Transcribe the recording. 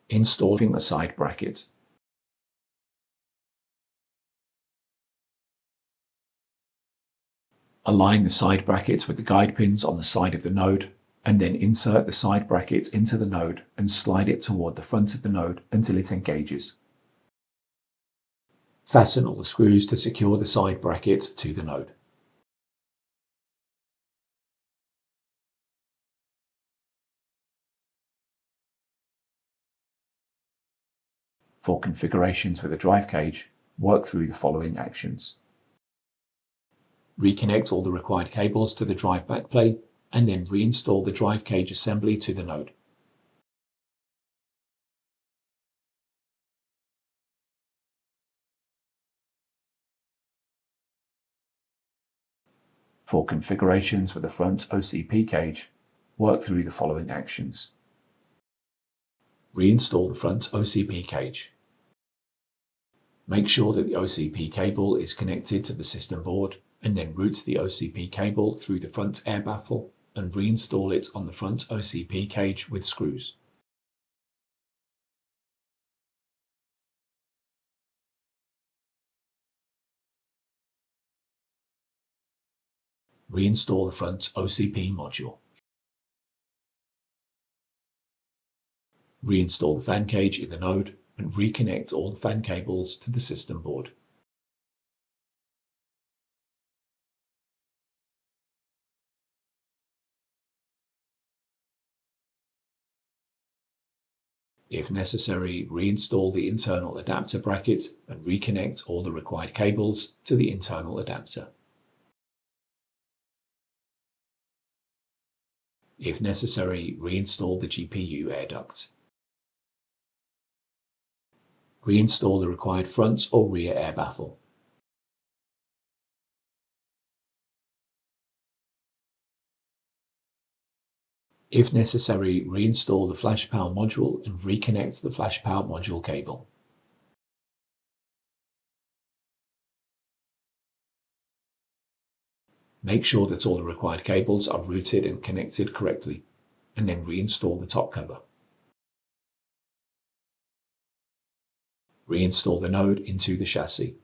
Installing a side bracket. Align the side brackets with the guide pins on the side of the node, and then insert the side bracket into the node and slide it toward the front of the node until it engages. Fasten all the screws to secure the side bracket to the node. For configurations with a drive cage, work through the following actions. Reconnect all the required cables to the drive backplate and then reinstall the drive cage assembly to the node. For configurations with a front OCP cage, work through the following actions. Reinstall the front OCP cage. Make sure that the OCP cable is connected to the system board and then route the OCP cable through the front air baffle and reinstall it on the front OCP cage with screws. Reinstall the front OCP module. Reinstall the fan cage in the node and reconnect all the fan cables to the system board. If necessary, reinstall the internal adapter bracket and reconnect all the required cables to the internal adapter. If necessary, reinstall the GPU air duct. Reinstall the required front or rear air baffle. If necessary, reinstall the flash power module and reconnect the flash power module cable. Make sure that all the required cables are routed and connected correctly, and then reinstall the top cover. Reinstall the node into the chassis.